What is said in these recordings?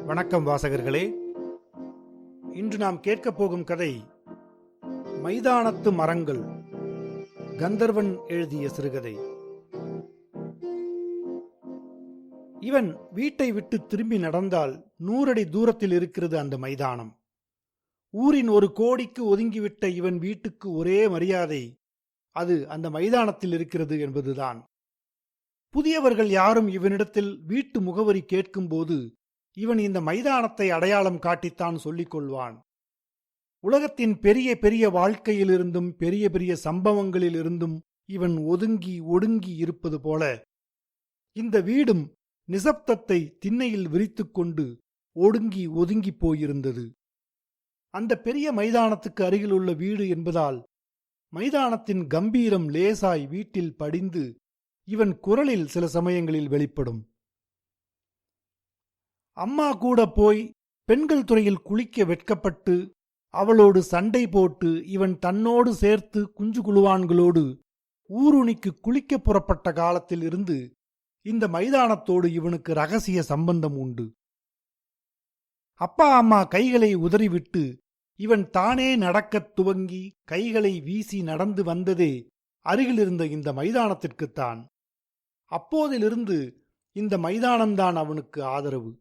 வணக்கம் வாசகர்களே. இன்று நாம் கேட்கப் போகும் கதை மைதானத்து மரங்கள். கந்தர்வன் எழுதிய சிறுகதை. இவன் வீட்டை விட்டு திரும்பி நடந்தால் 100 அடி தூரத்தில் இருக்கிறது அந்த மைதானம். ஊரின் 1 கோடிக்கு ஒதுங்கிவிட்ட இவன் வீட்டுக்கு ஒரே மரியாதை அது அந்த மைதானத்தில் இருக்கிறது என்பதுதான். புதியவர்கள் யாரும் இவனிடத்தில் வீட்டு முகவரி கேட்கும்போது இவன் இந்த மைதானத்தை அடையாளம் காட்டித்தான் சொல்லிக் கொள்வான். உலகத்தின் பெரிய பெரிய வாழ்க்கையிலிருந்தும் பெரிய பெரிய சம்பவங்களிலிருந்தும் இவன் ஒதுங்கி ஒடுங்கி இருப்பது போல இந்த வீடும் நிசப்தத்தை திண்ணையில் விரித்துக்கொண்டு ஒடுங்கி ஒதுங்கி போயிருந்தது. அந்த பெரிய மைதானத்துக்கு அருகில் உள்ள வீடு என்பதால் மைதானத்தின் கம்பீரம் லேசாய் வீட்டில் படிந்து இவன் குரலில் சில சமயங்களில் வெளிப்படும். அம்மா கூட போய் பெண்கள் துறையில் குளிக்க வெட்கப்பட்டு அவளோடு சண்டை போட்டு இவன் தன்னோடு சேர்த்து குஞ்சு குழுவான்களோடு ஊருணிக்கு குளிக்க புறப்பட்ட காலத்தில் இருந்து இந்த மைதானத்தோடு இவனுக்கு ரகசிய சம்பந்தம் உண்டு. அப்பா அம்மா கைகளை உதறிவிட்டு இவன் தானே நடக்கத் துவங்கி கைகளை வீசி நடந்து வந்ததே அருகிலிருந்த இந்த மைதானத்திற்குத்தான். அப்போதிலிருந்து இந்த மைதானம்தான் அவனுக்கு ஆதரவு.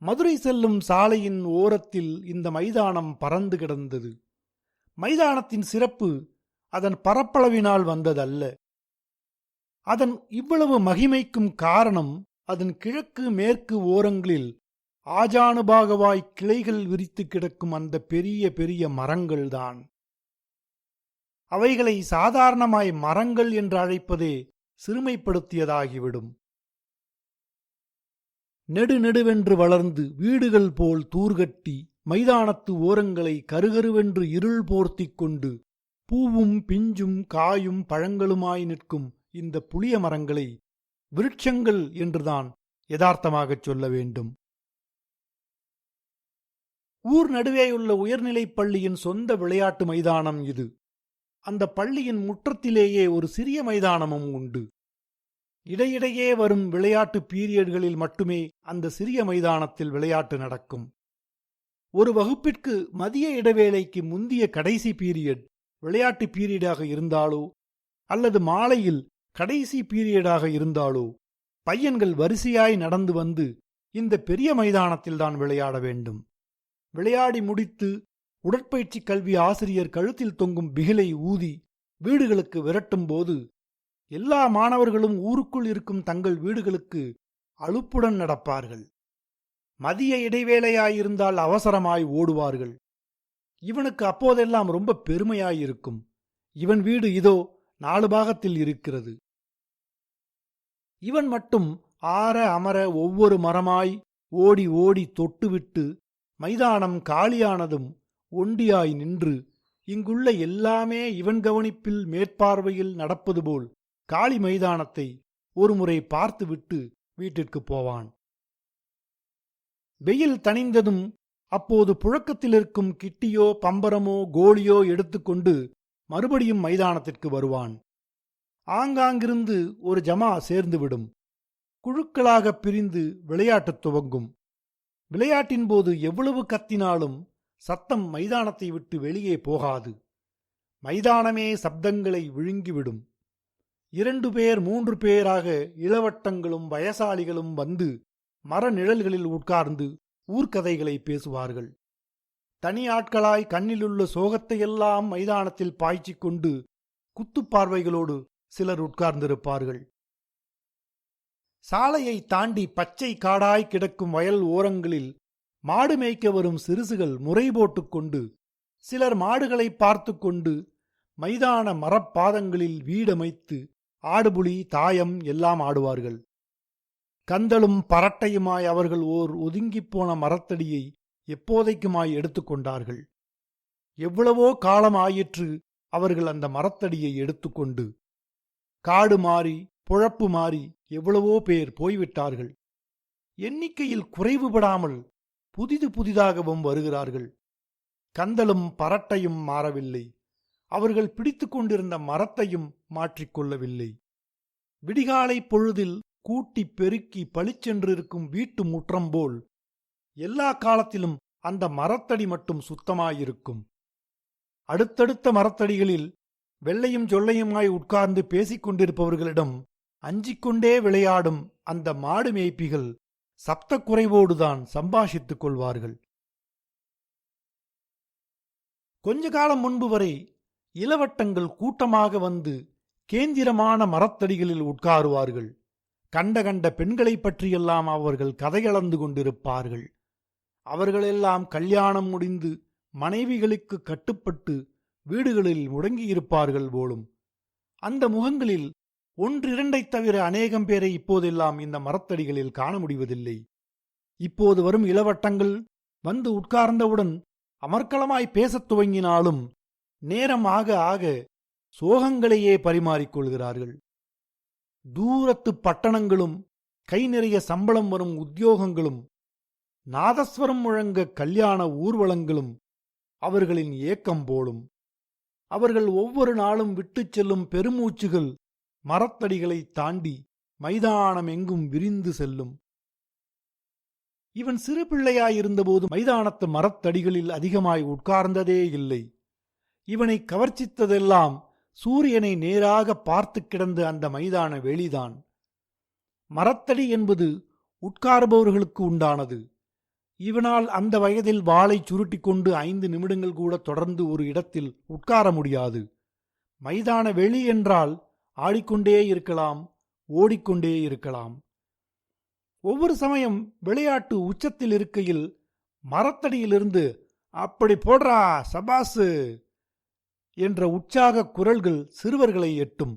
மதுரை செல்லும் சாலையின் ஓரத்தில் இந்த மைதானம் பறந்து கிடந்தது. மைதானத்தின் சிறப்பு அதன் பரப்பளவினால் வந்ததல்ல. அதன் இவ்வளவு மகிமைக்கும் காரணம் அதன் கிழக்கு மேற்கு ஓரங்களில் ஆஜானுபாகவாய் கிளைகள் விரித்து கிடக்கும் அந்த பெரிய பெரிய மரங்கள்தான். அவைகளை சாதாரணமாய் மரங்கள் என்று அழைப்பதே சிறுமைப்படுத்தியதாகிவிடும். நெடுநெடுவென்று வளர்ந்து வீடுகள் போல் தூர்கட்டி மைதானத்து ஓரங்களை கருகருவென்று இருள் போர்த்திக் கொண்டு பூவும் பிஞ்சும் காயும் பழங்களுமாய் நிற்கும் இந்த புளிய மரங்களை விருட்சங்கள் என்றுதான் யதார்த்தமாகச் சொல்ல வேண்டும். ஊர் நடுவேயுள்ள உயர்நிலைப் பள்ளியின் சொந்த விளையாட்டு மைதானம் இது. அந்த பள்ளியின் முற்றத்திலேயே ஒரு சிறிய மைதானமும் உண்டு. இடையிடையே வரும் விளையாட்டு பீரியட்களில் மட்டுமே அந்த சிறிய மைதானத்தில் விளையாட்டு நடக்கும். ஒரு வகுப்பிற்கு மதிய இடைவேளைக்கு முந்திய கடைசி பீரியட் விளையாட்டு பீரியடாக இருந்தாலோ அல்லது மாலையில் கடைசி பீரியடாக இருந்தாலோ பையன்கள் வரிசையாய் நடந்து வந்து இந்த பெரிய மைதானத்தில்தான் விளையாட வேண்டும். விளையாடி முடித்து உடற்பயிற்சி கல்வி ஆசிரியர் கழுத்தில் தொங்கும் பிகிலை ஊதி வீடுகளுக்கு விரட்டும் போது எல்லா மாணவர்களும் ஊருக்குள் இருக்கும் தங்கள் வீடுகளுக்கு அலுப்புடன் நடப்பார்கள். மதிய இடைவேளையாயிருந்தால் அவசரமாய் ஓடுவார்கள். இவனுக்கு அப்போதெல்லாம் ரொம்ப பெருமையாயிருக்கும். இவன் வீடு இதோ 4 பாகத்தில் இருக்கிறது. இவன் மட்டும் ஆற அமர ஒவ்வொரு மரமாய் ஓடி ஓடி தொட்டுவிட்டு மைதானம் காலியானதும் ஒண்டியாய் நின்று இங்குள்ள எல்லாமே இவன் கவனிப்பில் மேற்பார்வையில் நடப்பது போல் காளி மைதானத்தை ஒருமுறை பார்த்துவிட்டு வீட்டிற்கு போவான். வெயில் தணிந்ததும் அப்போது புழக்கத்தில் இருக்கும் கிட்டியோ பம்பரமோ கோலியோ எடுத்துக்கொண்டு மறுபடியும் மைதானத்திற்கு வருவான். ஆங்காங்கிருந்து ஒரு ஜமா சேர்ந்துவிடும். குழுக்களாக பிரிந்து விளையாட்டு துவங்கும். விளையாட்டின் போது எவ்வளவு கத்தினாலும் சத்தம் மைதானத்தை விட்டு வெளியே போகாது. மைதானமே சப்தங்களை விழுங்கிவிடும். 2 பேர் 3 பேராக இளவட்டங்களும் வயசாளிகளும் வந்து மர நிழல்களில் உட்கார்ந்து ஊர்க்கதைகளை பேசுவார்கள். தனி ஆட்களாய் கண்ணிலுள்ள சோகத்தையெல்லாம் மைதானத்தில் பாய்ச்சிக் கொண்டு குத்துப்பார்வைகளோடு சிலர் உட்கார்ந்திருப்பார்கள். சாலையை தாண்டி பச்சை காடாய் கிடக்கும் வயல் ஓரங்களில் மாடு மேய்க்க வரும் சிறுசுகள் முறை போட்டுக்கொண்டு சிலர் மாடுகளை பார்த்து கொண்டு மைதான மரப்பாதங்களில் வீடமைத்து ஆடுபுலி தாயம் எல்லாம் ஆடுவார்கள். கந்தலும் பரட்டையுமாய் அவர்கள் ஓர் ஒதுங்கிப்போன மரத்தடியை எப்போதைக்குமாய் எடுத்துக்கொண்டார்கள். எவ்வளவோ காலம் ஆயிற்று அவர்கள் அந்த மரத்தடியை எடுத்துக்கொண்டு. காடு மாறி புழப்பு மாறி எவ்வளவோ பேர் போய்விட்டார்கள். எண்ணிக்கையில் குறைவுபடாமல் புதிது புதிதாகவும் வருகிறார்கள். கந்தலும் பரட்டையும் மாறவில்லை. அவர்கள் பிடித்து கொண்டிருந்த மரத்தையும் மாற்றிக்கொள்ளவில்லை. விடிகாலை பொழுதில் கூட்டி பெருக்கி பளிச்சென்றிருக்கும் வீட்டு முற்றம் போல் எல்லா காலத்திலும் அந்த மரத்தடி மட்டும் சுத்தமாயிருக்கும். அடுத்தடுத்த மரத்தடிகளில் வெள்ளையும் ஜொல்லையுமாய் உட்கார்ந்து பேசிக் கொண்டிருப்பவர்களிடம் அஞ்சிக்கொண்டே விளையாடும் அந்த மாடு மேய்ப்பிகள் சப்த குறைவோடுதான் சம்பாஷித்துக் கொள்வார்கள். கொஞ்ச காலம் முன்பு வரை இளவட்டங்கள் கூட்டமாக வந்து கேந்திரமான மரத்தடிகளில் உட்காருவார்கள். கண்ட கண்ட பெண்களைப் பற்றியெல்லாம் அவர்கள் கதையளந்து கொண்டிருப்பார்கள். அவர்களெல்லாம் கல்யாணம் முடிந்து மனைவிகளுக்கு கட்டுப்பட்டு வீடுகளில் முடங்கியிருப்பார்கள் போலும். அந்த முகங்களில் ஒன்றிரண்டைத் தவிர அநேகம் பேரை இப்போதெல்லாம் இந்த மரத்தடிகளில் காண முடிவதில்லை. இப்போது வரும் இளவட்டங்கள் வந்து உட்கார்ந்தவுடன் அமர்க்களமாய் பேசத் துவங்கினாலும் நேரம் ஆக ஆக சோகங்களையே பரிமாறிக்கொள்கிறார்கள். தூரத்து பட்டணங்களும் கை நிறைய சம்பளம் வரும் உத்தியோகங்களும் நாதஸ்வரம் முழங்க கல்யாண ஊர்வலங்களும் அவர்களின் ஏக்கம் போலும். அவர்கள் ஒவ்வொரு நாளும் விட்டுச் செல்லும் பெருமூச்சுகள் மரத்தடிகளை தாண்டி மைதானம் எங்கும் விரிந்து செல்லும். இவன் சிறு பிள்ளையாயிருந்தபோது மைதானத்து மரத்தடிகளில் அதிகமாய் உட்கார்ந்ததே இல்லை. இவனை கவர்ச்சித்ததெல்லாம் சூரியனை நேராக பார்த்து கிடந்த அந்த மைதான வெளிதான். மரத்தடி என்பது உட்காருபவர்களுக்கு உண்டானது. இவனால் அந்த வயதில் வாளை சுருட்டிக் கொண்டு 5 நிமிடங்கள் கூட தொடர்ந்து ஒரு இடத்தில் உட்கார முடியாது. மைதான வெளி என்றால் ஆடிக்கொண்டே இருக்கலாம், ஓடிக்கொண்டே இருக்கலாம். ஒவ்வொரு சமயம் விளையாட்டு உச்சத்தில் இருக்கையில் மரத்தடியிலிருந்து அப்படி போடுறா சபாசு என்ற உற்சாக குரல்கள் சிறுவர்களை எட்டும்.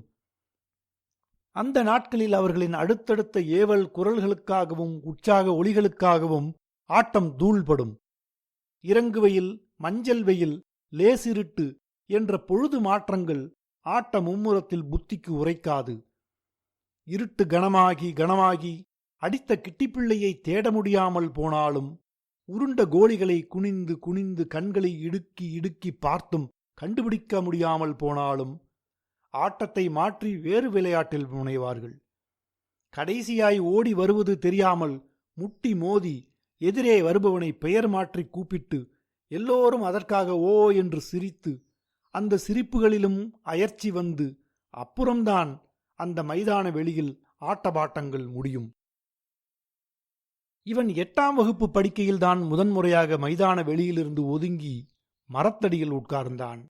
அந்த நாட்களில் அவர்களின் அடுத்தடுத்த ஏவல் குரல்களுக்காகவும் உற்சாக ஒளிகளுக்காகவும் ஆட்டம் தூள்படும். இறங்கு வெயில், மஞ்சள் வெயில், லேசிருட்டு என்ற பொழுது மாற்றங்கள் ஆட்ட மும்முரத்தில் புத்திக்கு உரைக்காது. இருட்டு கனமாகி கனமாகி அடித்த கிட்டிப்பிள்ளையை தேட முடியாமல் போனாலும், உருண்ட கோலிகளை குனிந்து குனிந்து கண்களை இடுக்கி இடுக்கி பார்த்தும் கண்டுபிடிக்க முடியாமல் போனாலும் ஆட்டத்தை மாற்றி வேறு விளையாட்டில் முனைவார்கள். கடைசியாய் ஓடி வருவது தெரியாமல் முட்டி மோதி எதிரே வருபவனை பெயர் மாற்றி கூப்பிட்டு எல்லோரும் அதற்காக ஓ என்று சிரித்து, அந்த சிரிப்புகளிலும் அயர்ச்சி வந்து அப்புறம்தான் அந்த மைதான வெளியில் ஆட்டபாட்டங்கள் முடியும். இவன் 8ஆம் வகுப்பு படிக்கையில்தான் முதன்முறையாக மைதான வெளியிலிருந்து ஒதுங்கி மரத்தடியில் உட்கார்ந்தான்.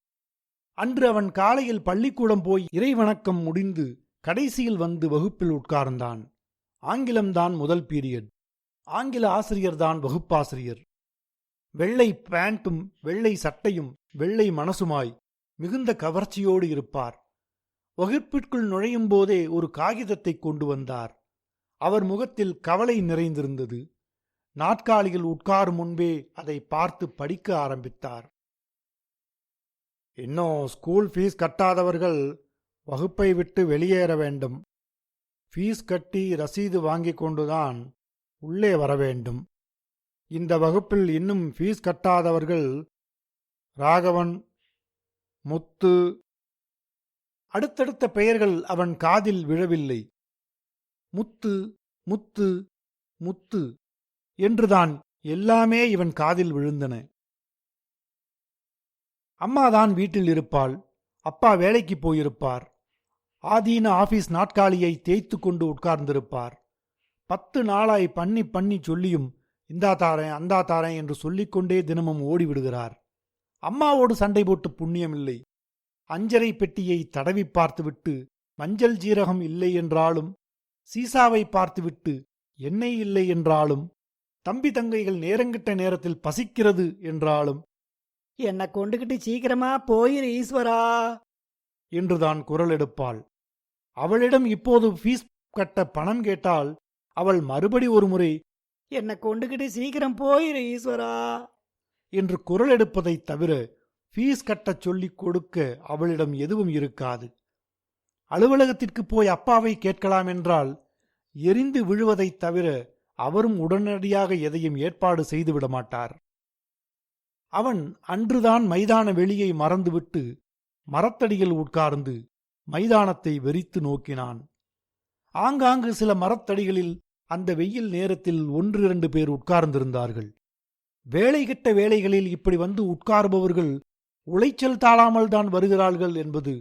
அன்று அவன் காலையில் பள்ளிக்கூடம் போய் இறைவணக்கம் முடிந்து கடைசியில் வந்து வகுப்பில் உட்கார்ந்தான். ஆங்கிலம்தான் முதல் பீரியட். ஆங்கில ஆசிரியர்தான் வகுப்பாசிரியர். வெள்ளை பேண்ட்டும் வெள்ளை சட்டையும் வெள்ளை மனசுமாய் மிகுந்த கவர்ச்சியோடு இருப்பார். வகுப்பிற்குள் நுழையும் போதே ஒரு காகிதத்தை கொண்டு வந்தார். அவர் முகத்தில் கவலை நிறைந்திருந்தது. நாற்காலியில் உட்காரும் முன்பே அதை பார்த்து படிக்க ஆரம்பித்தார். இன்னும் ஸ்கூல் ஃபீஸ் கட்டாதவர்கள் வகுப்பை விட்டு வெளியேற வேண்டும். ஃபீஸ் கட்டி ரசீது வாங்கிக் கொண்டுதான் உள்ளே வர வேண்டும். இந்த வகுப்பில் இன்னும் ஃபீஸ் கட்டாதவர்கள் ராகவன், முத்து. அடுத்தடுத்த பெயர்கள் அவன் காதில் விழவில்லை. முத்து முத்து முத்து என்றுதான் எல்லாமே இவன் காதில் விழுந்தன. அம்மாதான் வீட்டில் இருப்பாள். அப்பா வேலைக்கு போயிருப்பார். ஆதீன ஆபீஸ் நாட்காலியை தேய்த்து கொண்டு உட்கார்ந்திருப்பார். 10 நாளாய் பண்ணி பண்ணி சொல்லியும் இந்தா தாரேன் அந்தா தாரேன் என்று சொல்லிக்கொண்டே தினமும் ஓடிவிடுகிறார். அம்மாவோடு சண்டை போட்டு புண்ணியமில்லை. அஞ்சரை பெட்டியை தடவி பார்த்துவிட்டு மஞ்சள் ஜீரகம் இல்லை என்றாலும், சீசாவை பார்த்துவிட்டு எண்ணெய் இல்லை என்றாலும், தம்பி தங்கைகள் நேரங்கிட்ட நேரத்தில் பசிக்கிறது என்றாலும், என்னை கொண்டுகிட்டு சீக்கிரமா போயிரு ஈஸ்வரா என்றுதான் குரல் எடுப்பாள். அவளிடம் இப்போது ஃபீஸ் கட்ட பணம் கேட்டால் அவள் மறுபடி ஒரு முறை என்னை கொண்டுகிட்டு சீக்கிரம் போயிரு ஈஸ்வரா என்று குரல் எடுப்பதைத் தவிர ஃபீஸ் கட்டச் சொல்லிக் கொடுக்க அவளிடம் எதுவும் இருக்காது. அலுவலகத்திற்கு போய் அப்பாவை கேட்கலாம் என்றால் எரிந்து விழுவதைத் தவிர அவரும் உடனடியாக எதையும் ஏற்பாடு செய்துவிட மாட்டார். அவன் அன்றுதான் மைதான வெளியை மறந்துவிட்டு மரத்தடியில் உட்கார்ந்து மைதானத்தை வெறித்து நோக்கினான். ஆங்காங்கு சில மரத்தடிகளில் அந்த வெயில் நேரத்தில் 1-2 பேர் உட்கார்ந்திருந்தார்கள். வேலை கெட்ட வேளைகளில் இப்படி வந்து உட்கார்பவர்கள் உளைச்சல் தாழாமல் தான் வருகிறார்கள் என்பது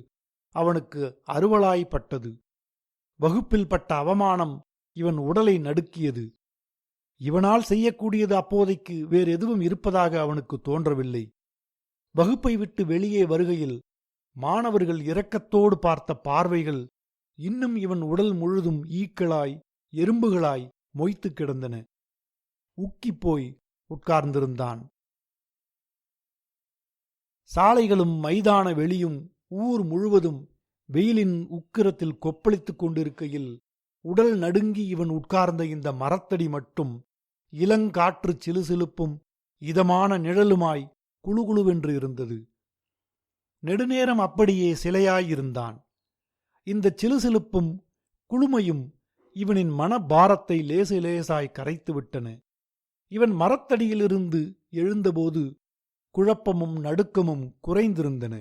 அவனுக்கு அருவலாய்ப்பட்டது. வகுப்பில் பட்ட அவமானம் இவன் உடலை நடுக்கியது. இவனால் செய்யக்கூடியது அப்போதைக்கு வேறு எதுவும் இருப்பதாக அவனுக்கு தோன்றவில்லை. வகுப்பை விட்டு வெளியே வருகையில் மாணவர்கள் இரக்கத்தோடு பார்த்த பார்வைகள் இன்னும் இவன் உடல் முழுதும் ஈக்களாய் எறும்புகளாய் மொய்த்து கிடந்தன. உக்கிப்போய் உட்கார்ந்திருந்தான். சாலைகளும் மைதான வெளியும் ஊர் முழுவதும் வெயிலின் உக்கிரத்தில் கொப்பளித்துக் கொண்டிருக்கையில் உடல் நடுங்கி இவன் உட்கார்ந்த இந்த மரத்தடி மட்டும் இளங்காற்று சிலுசிலுப்பும் இதமான நிழலுமாய் குளுகுளுவென்று இருந்தது. நெடுநேரம் அப்படியே சிலையாயிருந்தான். இந்த சிலுசிலுப்பும் குளுமையும் இவனின் மனபாரத்தை லேசு லேசாய் கரைத்துவிட்டன. இவன் மரத்தடியிலிருந்து எழுந்தபோது குழப்பமும் நடுக்கமும் குறைந்திருந்தன.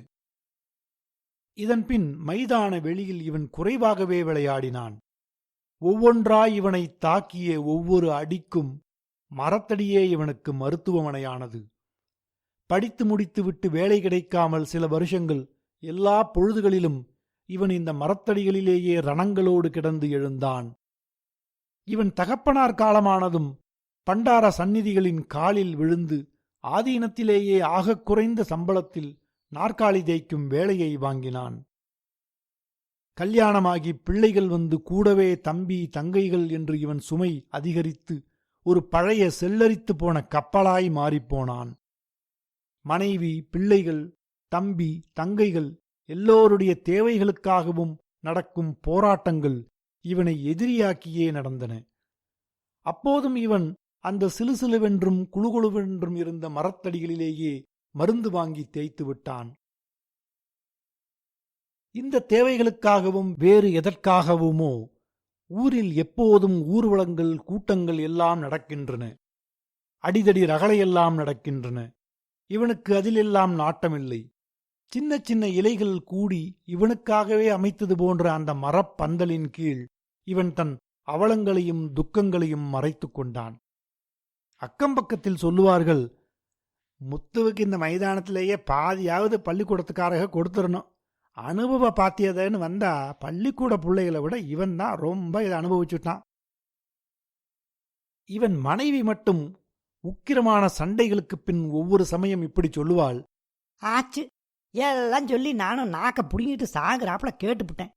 இதன்பின் மைதான வெளியில் இவன் குறைவாகவே விளையாடினான். ஒவ்வொன்றாய் இவனை தாக்கிய ஒவ்வொரு அடிக்கும் மரத்தடியே இவனுக்கு மருத்துவமனையானது. படித்து முடித்துவிட்டு வேலை கிடைக்காமல் சில வருஷங்கள் எல்லா பொழுதுகளிலும் இவன் இந்த மரத்தடிகளிலேயே ரணங்களோடு கிடந்து எழுந்தான். இவன் தகப்பனார் காலமானதும் பண்டார சந்நிதிகளின் காலில் விழுந்து ஆதீனத்திலேயே ஆகக் குறைந்த சம்பளத்தில் நாற்காலி தேய்க்கும் வேலையை வாங்கினான். கல்யாணமாகி பிள்ளைகள் வந்து கூடவே தம்பி தங்கைகள் என்று இவன் சுமை அதிகரித்து ஒரு பழைய செல்லரித்து போன கப்பலாய் மாறிப்போனான். மனைவி, பிள்ளைகள், தம்பி, தங்கைகள் எல்லோருடைய தேவைகளுக்காகவும் நடக்கும் போராட்டங்கள் இவனை எதிரியாக்கியே நடந்தன. அப்போதும் இவன் அந்த சிலுசிலுவென்றும் குளுகுளுவென்றும் இருந்த மரத்தடிகளிலேயே மருந்து வாங்கி தேய்த்து விட்டான். இந்த தேவைகளுக்காகவும் வேறு எதற்காகவுமோ ஊரில் எப்போதும் ஊர்வலங்கள் கூட்டங்கள் எல்லாம் நடக்கின்றன. அடிதடி ரகளையெல்லாம் நடக்கின்றன. இவனுக்கு அதிலெல்லாம் நாட்டமில்லை. சின்ன சின்ன இலைகள் கூடி இவனுக்காகவே அமைத்தது போன்ற அந்த மரப்பந்தலின் கீழ் இவன் தன் அவலங்களையும் துக்கங்களையும் மறைத்துக் கொண்டான். அக்கம்பக்கத்தில் சொல்லுவார்கள், முத்துவுக்கு இந்த மைதானத்திலேயே பாதியாவது பள்ளிக்கூடத்துக்காரக கொடுத்துடணும். அனுபவ பாத்தியதன்னு வந்தா பள்ளிக்கூட பிள்ளைகளை விட இவன் தான் ரொம்ப இதை அனுபவிச்சுட்டான். இவன் மனைவி மட்டும் உக்கிரமான சண்டைகளுக்கு பின் ஒவ்வொரு சமயம் இப்படி சொல்லுவாள். ஆச்சு, எல்லாம் சொல்லி நானும் நாக்க புடிங்கிட்டு சாகுறாப்புல கேட்டுப்புட்டேன்.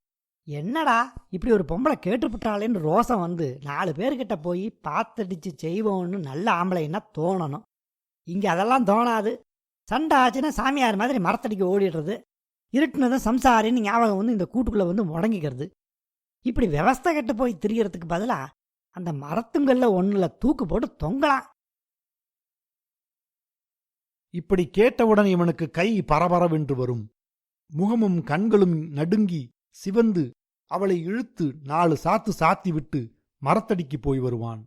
என்னடா இப்படி ஒரு பொம்பளை கேட்டுப்புட்டாளேன்னு ரோசம் வந்து 4 பேர்கிட்ட போய் பாத்தடிச்சு செய்வோன்னு நல்ல ஆம்பளைன்னா தோணணும். இங்கே அதெல்லாம் தோணாது. சண்டை ஆச்சுன்னா சாமியார் மாதிரி மரத்தடிக்கு ஓடிடுறது. இருட்டுனதும் சம்சாரின்னு ஞாபகம் வந்து இந்த கூட்டுக்குள்ளே வந்து முடங்கிக்கிறது. இப்படி விவஸ்தை கெட்டு போய் திரியறதுக்கு பதிலாக அந்த மரத்துங்கள்ல ஒன்றுல தூக்கு போட்டு தொங்கலாம். இப்படி கேட்டவுடன் இவனுக்கு கை பரபரவென்று வரும். முகமும் கண்களும் நடுங்கி சிவந்து அவளை இழுத்து 4 சாத்து சாத்திவிட்டு மரத்தடிக்கு போய் வருவான்.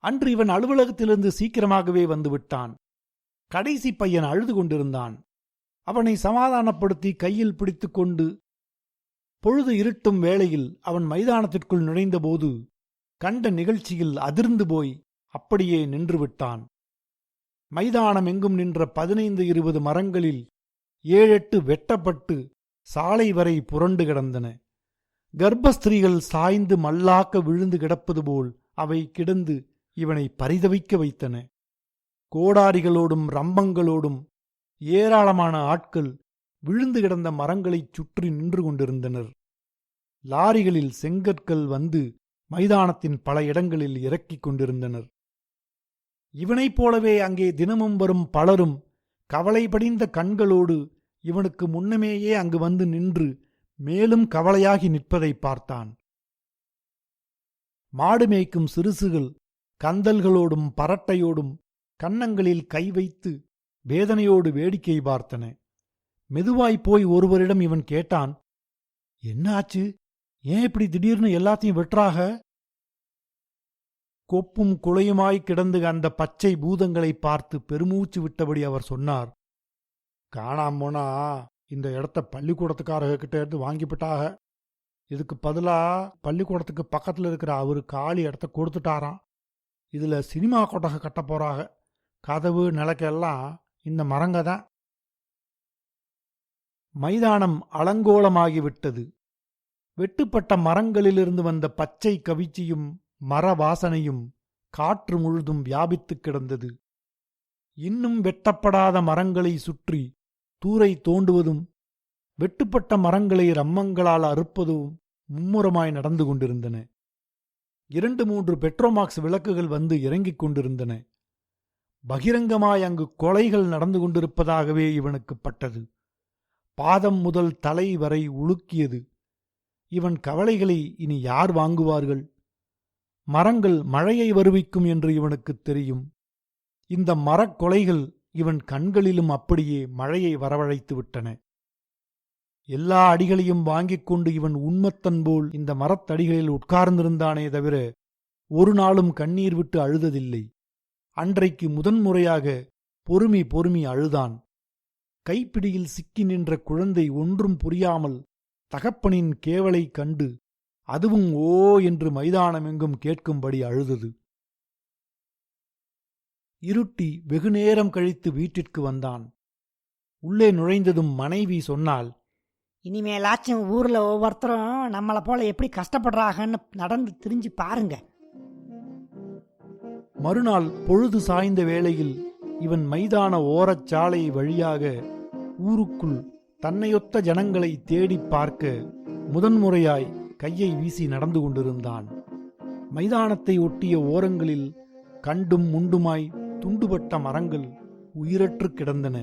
அன்று இவன் அலுவலகத்திலிருந்து சீக்கிரமாகவே வந்துவிட்டான். கடைசி பையன் அழுது கொண்டிருந்தான். அவனை சமாதானப்படுத்தி கையில் பிடித்துக்கொண்டு பொழுது இருட்டும் வேளையில் அவன் மைதானத்திற்குள் நுழைந்தபோது கண்ட நிகழ்ச்சியில் அதிர்ந்து போய் அப்படியே நின்றுவிட்டான். மைதானம் எங்கும் நின்ற 15-20 மரங்களில் 7-8 வெட்டப்பட்டு சாலை வரை புரண்டு கிடந்தன. கர்ப்பஸ்திரீகள் சாய்ந்து மல்லாக்க விழுந்து கிடப்பது போல் அவை கிடந்து இவனை பரிதவிக்க வைத்தன. கோடாரிகளோடும் ரம்பங்களோடும் ஏராளமான ஆட்கள் விழுந்து கிடந்த மரங்களைச் சுற்றி நின்று கொண்டிருந்தனர். லாரிகளில் செங்கற்கள் வந்து மைதானத்தின் பல இடங்களில் இறக்கிக் கொண்டிருந்தனர். இவனைப் போலவே அங்கே தினமும் வரும் பலரும் கவலை படிந்த கண்களோடு இவனுக்கு முன்னமேயே அங்கு வந்து நின்று மேலும் கவலையாகி நிற்பதை பார்த்தான். மாடு மேய்க்கும் சிறுசுகள் கந்தல்களோடும் பரட்டையோடும் கன்னங்களில் கை வைத்து வேதனையோடு வேடிக்கை பார்த்தன. மெதுவாய் போய் ஒருவரிடம் இவன் கேட்டான், என்ன ஆச்சு? ஏன் இப்படி திடீர்னு எல்லாத்தையும் வெற்றாக? கொப்பும் குலையுமாய் கிடந்து அந்த பச்சை பூதங்களை பார்த்து பெருமூச்சு விட்டபடி அவர் சொன்னார், காணாம போனா இந்த இடத்த பள்ளிக்கூடத்துக்காரர்கிட்ட இருந்து வாங்கிவிட்டாக. இதுக்கு பதிலா பள்ளிக்கூடத்துக்கு பக்கத்துல இருக்கிற அவரு காலி இடத்த கொடுத்துட்டாராம். இதுல சினிமா கொட்டகை கட்ட போறாங்க. கதவு நிலக்கெல்லாம் இந்த மரங்க தான். மைதானம் அலங்கோலமாகிவிட்டது. வெட்டுப்பட்ட மரங்களிலிருந்து வந்த பச்சை கவிச்சியும் மர வாசனையும் காற்று முழுதும் வியாபித்து கிடந்தது. இன்னும் வெட்டப்படாத மரங்களை சுற்றி தூரை தோண்டுவதும் வெட்டுப்பட்ட மரங்களை ரம்மங்களால் அறுப்பதும் மும்முரமாய் நடந்து கொண்டிருந்தன. 2-3 பெட்ரோமாக்ஸ் விளக்குகள் வந்து இறங்கிக் கொண்டிருந்தன. பகிரங்கமாய் அங்கு கொலைகள் நடந்து கொண்டிருப்பதாகவே இவனுக்கு பட்டது. பாதம் முதல் தலை வரை உலுக்கியது. இவன் கவலைகளை இனி யார் வாங்குவார்கள்? மரங்கள் மழையை வருவிக்கும் என்று இவனுக்குத் தெரியும். இந்த மரக்கொலைகள் இவன் கண்களிலும் அப்படியே மழையை வரவழைத்து விட்டன. எல்லா அடிகளையும் வாங்கிக் கொண்டு இவன் உண்மத்தன் போல் இந்த மரத்தடிகளில் உட்கார்ந்திருந்தானே தவிர ஒரு நாளும் கண்ணீர் விட்டு அழுததில்லை. அன்றைக்கு முதன்முறையாக பொறுமி அழுதான். கைப்பிடியில் சிக்கி நின்ற குழந்தை ஒன்றும் புரியாமல் தகப்பனின் கேவலை கண்டு அதுவும் ஓ என்று மைதானமெங்கும் கேட்கும்படி அழுதது. இருட்டி வெகுநேரம் கழித்து வீட்டிற்கு வந்தான். உள்ளே நுழைந்ததும் மனைவி சொன்னாள், இனிமேலாச்சும் ஊர்ல ஒவ்வொருத்தரும் நம்மளை போல எப்படி கஷ்டப்படுறாங்கன்னு நடந்து திரிஞ்சு பாருங்க. மறுநாள் பொழுது சாய்ந்த வேளையில் இவன் மைதான ஓரச் சாலை வழியாக ஊருக்குள் தன்னையொத்த ஜனங்களை தேடிப் பார்க்க முதன்முறையாய் கையை வீசி நடந்து கொண்டிருந்தான். மைதானத்தை ஒட்டிய ஓரங்களில் கண்டும் முண்டுமாய் துண்டுபட்ட மரங்கள் உயிரற்று கிடந்தன.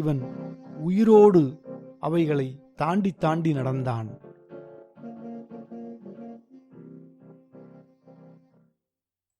இவன் உயிரோடு அவைகளை தாண்டி நடந்தான்.